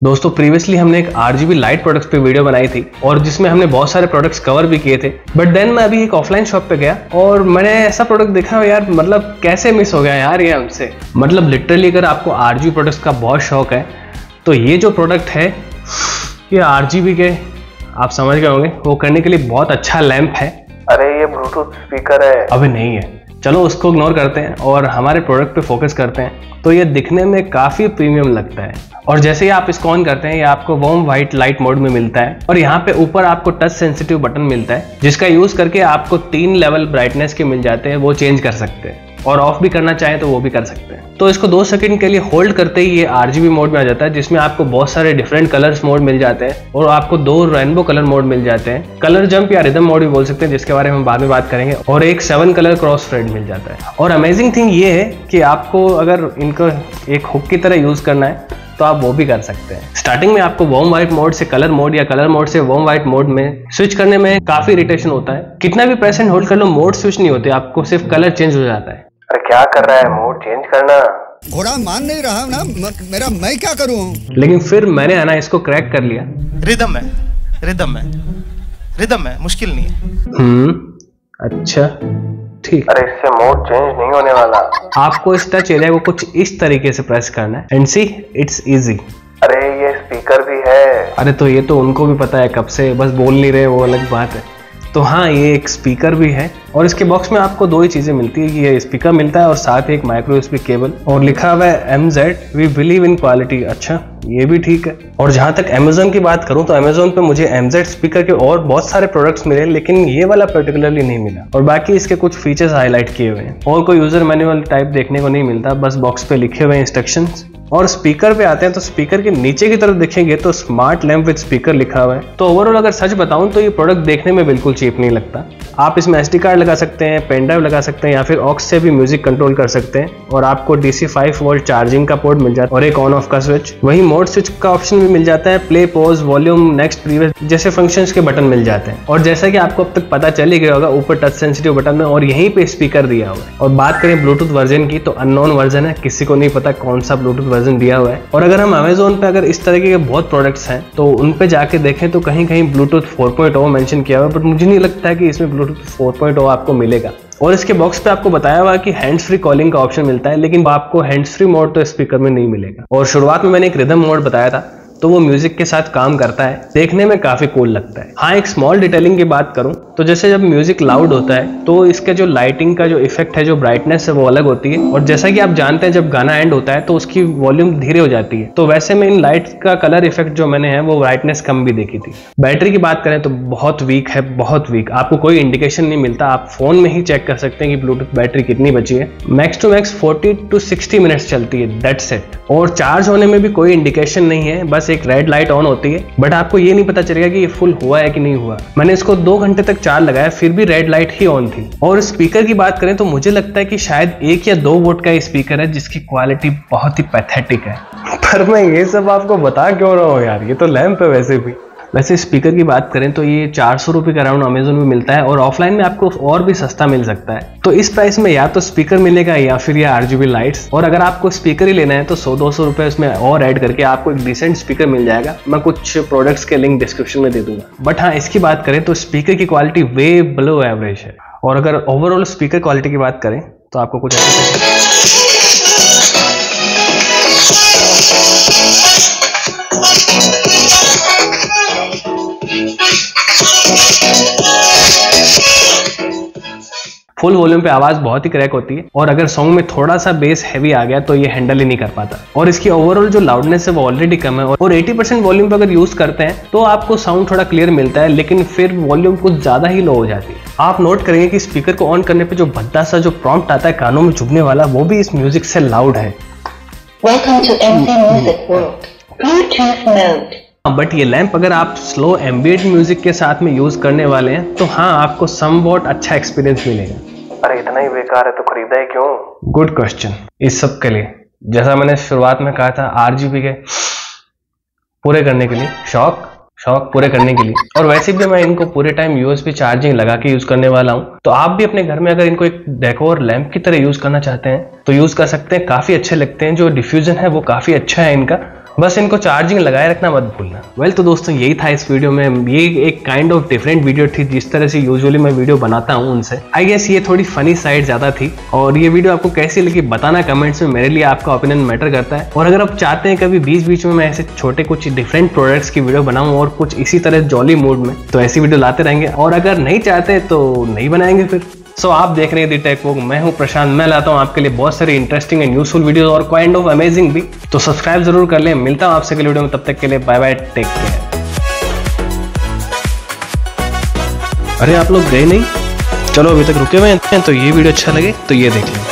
दोस्तों प्रीवियसली हमने एक RGB लाइट प्रोडक्ट्स पे वीडियो बनाई थी और जिसमें हमने बहुत सारे प्रोडक्ट्स कवर भी किए थे। बट देन मैं अभी एक ऑफलाइन शॉप पे गया और मैंने ऐसा प्रोडक्ट देखा यार, मतलब कैसे मिस हो गया यार ये हमसे। मतलब लिटरली अगर आपको RGB प्रोडक्ट्स का बहुत शौक है तो ये जो प्रोडक्ट है ये RGB के आप समझ गए होंगे, वो करने के लिए बहुत अच्छा लैंप है। अरे ये ब्लूटूथ स्पीकर है। अबे नहीं है, चलो उसको इग्नोर करते हैं और हमारे प्रोडक्ट पे फोकस करते हैं। तो ये दिखने में काफ़ी प्रीमियम लगता है और जैसे ही आप इसको ऑन करते हैं ये आपको वार्म वाइट लाइट मोड में मिलता है और यहाँ पे ऊपर आपको टच सेंसिटिव बटन मिलता है जिसका यूज़ करके आपको 3 लेवल ब्राइटनेस के मिल जाते हैं, वो चेंज कर सकते हैं और ऑफ भी करना चाहें तो वो भी कर सकते हैं। तो इसको 2 सेकंड के लिए होल्ड करते ही ये RGB मोड में आ जाता है जिसमें आपको बहुत सारे डिफरेंट कलर्स मोड मिल जाते हैं और आपको 2 रेनबो कलर मोड मिल जाते हैं। कलर जंप या रिदम मोड भी बोल सकते हैं जिसके बारे में हम बाद में बात करेंगे, और एक 7 कलर क्रॉस फेड मिल जाता है। और अमेजिंग थिंग ये है कि आपको अगर इनको एक हुक की तरह यूज करना है तो आप वो भी कर सकते हैं। स्टार्टिंग में आपको वार्म व्हाइट मोड से कलर मोड या कलर मोड से वार्म व्हाइट मोड में स्विच करने में काफी इरिटेशन होता है। कितना भी प्रेस एंड होल्ड कर लो मोड स्विच नहीं होते, आपको सिर्फ कलर चेंज हो जाता है। अरे क्या कर रहा है, मोड चेंज करना। घोड़ा मान नहीं रहा ना मेरा, मैं क्या करूं। लेकिन फिर मैंने आना इसको क्रैक कर लिया। रिदम है, मुश्किल नहीं है। अच्छा ठीक। अरे इससे मोड चेंज नहीं होने वाला। आपको इस टच एरिया को कुछ इस तरीके से प्रेस करना है एंड सी इट्स इजी। अरे ये स्पीकर भी है। अरे तो ये तो उनको भी पता है कब से, बस बोल नहीं रहे, वो अलग बात है। तो हाँ, ये एक स्पीकर भी है और इसके बॉक्स में आपको 2 ही चीजें मिलती है, ये स्पीकर मिलता है और साथ ही एक माइक्रो USB केबल और लिखा हुआ है MZ we believe in quality. अच्छा ये भी ठीक है। और जहां तक Amazon की बात करूं तो Amazon पे मुझे MZ स्पीकर के और बहुत सारे प्रोडक्ट्स मिले लेकिन ये वाला पर्टिकुलरली नहीं मिला और बाकी इसके कुछ फीचर्स हाईलाइट किए हुए हैं और कोई यूजर मैनुअल टाइप देखने को नहीं मिलता, बस बॉक्स पे लिखे हुए इंस्ट्रक्शंस। और स्पीकर पे आते हैं तो स्पीकर के नीचे की तरफ देखेंगे तो स्मार्ट लैंप विद स्पीकर लिखा हुआ है। तो ओवरऑल अगर सच बताऊं तो ये प्रोडक्ट देखने में बिल्कुल चीप नहीं लगता। आप इसमें SD कार्ड लगा सकते हैं, पेन ड्राइव लगा सकते हैं या फिर ऑक्स से भी म्यूजिक कंट्रोल कर सकते हैं और आपको DC 5 वोल्ट चार्जिंग का पोर्ट मिल जाता है और एक ऑन ऑफ का स्विच। वही मोड स्विच का ऑप्शन भी मिल जाता है, play pause volume next previous जैसे फंक्शंस के बटन मिल जाते हैं। और जैसा कि आपको अब तक पता चल ही गया होगा ऊपर टच सेंसिटिव बटन में और यहीं पे स्पीकर दिया हुआ है। और बात करें ब्लूटूथ वर्जन की तो अननोन वर्जन है, किसी को नहीं पता कौन सा ब्लूटूथ वर्जन दिया हुआ है। और अगर हम Amazon पे अगर इस तरीके के बहुत प्रोडक्ट्स हैं तो उन पे जाके देखें तो कहीं कहीं ब्लूटूथ 4.0 मेंशन किया हुआ है, बट मुझे नहीं लगता है कि इसमें ब्लूटूथ 4.0 आपको मिलेगा। और इसके बॉक्स पे आपको बताया हुआ कि हैंड्स फ्री कॉलिंग का ऑप्शन मिलता है लेकिन आपको हैंड्स फ्री मोड तो स्पीकर में नहीं मिलेगा। और शुरुआत में मैंने एक रिदम मोड बताया था तो वो म्यूजिक के साथ काम करता है, देखने में काफी कूल लगता है। हाँ, एक स्मॉल डिटेलिंग की बात करूं तो जैसे जब म्यूजिक लाउड होता है तो इसके जो लाइटिंग का जो इफेक्ट है, जो ब्राइटनेस है वो अलग होती है और जैसा कि आप जानते हैं जब गाना एंड होता है तो उसकी वॉल्यूम धीरे हो जाती है। तो वैसे में इन लाइट का कलर इफेक्ट जो मैंने है वो ब्राइटनेस कम भी देखी थी। बैटरी की बात करें तो बहुत वीक है, बहुत वीक, आपको कोई इंडिकेशन नहीं मिलता। आप फोन में ही चेक कर सकते हैं कि ब्लूटूथ बैटरी कितनी बची है। Max to max 40 to 60 minutes चलती है, दैट्स इट। और चार्ज होने में भी कोई इंडिकेशन नहीं है, बस एक रेड लाइट ऑन होती है बट आपको ये नहीं पता चलेगा कि ये फुल हुआ है कि नहीं हुआ। मैंने इसको 2 घंटे तक चार्ज लगाया फिर भी रेड लाइट ही ऑन थी। और स्पीकर की बात करें तो मुझे लगता है कि शायद 1 या 2 वोट का स्पीकर है जिसकी क्वालिटी बहुत ही पैथेटिक है। पर मैं ये सब आपको बता क्यों रहा हूँ यार, ये तो लैंप है वैसे भी। वैसे स्पीकर की बात करें तो ये 400 रुपये के अराउंड अमेजोन में मिलता है और ऑफलाइन में आपको और भी सस्ता मिल सकता है। तो इस प्राइस में या तो स्पीकर मिलेगा या फिर ये RGB लाइट्स। और अगर आपको स्पीकर ही लेना है तो 100-200 रुपये उसमें और ऐड करके आपको एक डिसेंट स्पीकर मिल जाएगा। मैं कुछ प्रोडक्ट्स के लिंक डिस्क्रिप्शन में दे दूंगा। बट हाँ, इसकी बात करें तो स्पीकर की क्वालिटी वे बिलो एवरेज है। और अगर ओवरऑल स्पीकर क्वालिटी की बात करें तो आपको कुछ फुल वॉल्यूम पे आवाज बहुत ही क्रैक होती है और अगर सॉन्ग में थोड़ा सा बेस हैवी आ गया तो ये हैंडल ही नहीं कर पाता। और इसकी ओवरऑल जो लाउडनेस है वो ऑलरेडी कम है और 80% वॉल्यूम पे अगर यूज करते हैं तो आपको साउंड थोड़ा क्लियर मिलता है लेकिन फिर वॉल्यूम कुछ ज्यादा ही लो हो जाती है। आप नोट करेंगे कि स्पीकर को ऑन करने पे जो भद्दा सा जो प्रॉम्प्ट आता है कानों में चुभने वाला, वो भी इस म्यूजिक से लाउड है। Welcome to MC Music World. Bluetooth mode. But ये लैंप अगर आप स्लो एम्बिएंट म्यूजिक के साथ में यूज करने वाले हैं तो हाँ, आपको समवॉट अच्छा एक्सपीरियंस मिलेगा। अरे इतना ही बेकार है तो खरीदा है क्यों? Good question. इस सब के लिए जैसा मैंने शुरुआत में कहा था, RGB के पूरे करने के लिए, शौक पूरे करने के लिए। और वैसे भी मैं इनको पूरे टाइम USB चार्जिंग लगा के यूज करने वाला हूँ। तो आप भी अपने घर में अगर इनको एक डेकोर लैंप की तरह यूज करना चाहते हैं तो यूज कर सकते हैं, काफी अच्छे लगते हैं। जो डिफ्यूजन है वो काफी अच्छा है इनका बस इनको चार्जिंग लगाए रखना मत भूलना। वेल तो दोस्तों यही था इस वीडियो में। ये एक काइंड ऑफ डिफरेंट वीडियो थी जिस तरह से यूजुअली मैं वीडियो बनाता हूँ उनसे। आई गेस ये थोड़ी फनी साइड ज्यादा थी। और ये वीडियो आपको कैसी लगी बताना कमेंट्स में, मेरे लिए आपका ओपिनियन मैटर करता है। और अगर आप चाहते हैं कभी बीच बीच में मैं ऐसे छोटे कुछ डिफरेंट प्रोडक्ट्स की वीडियो बनाऊं और कुछ इसी तरह जॉली मूड में, तो ऐसी वीडियो लाते रहेंगे। और अगर नहीं चाहते तो नहीं बनाएंगे फिर। सो आप देख रहे हैं दी टेक वॉक, मैं हूं प्रशांत। मैं लाता हूं आपके लिए बहुत सारी इंटरेस्टिंग एंड यूजफुल वीडियो और काइंड ऑफ अमेजिंग भी। तो सब्सक्राइब जरूर कर लें। मिलता हूं आपसे अगले वीडियो में, तब तक के लिए बाय बाय, टेक केयर। अरे आप लोग गए नहीं? चलो अभी तक रुके हुए हैं, तो ये वीडियो अच्छा लगे तो ये देख लें।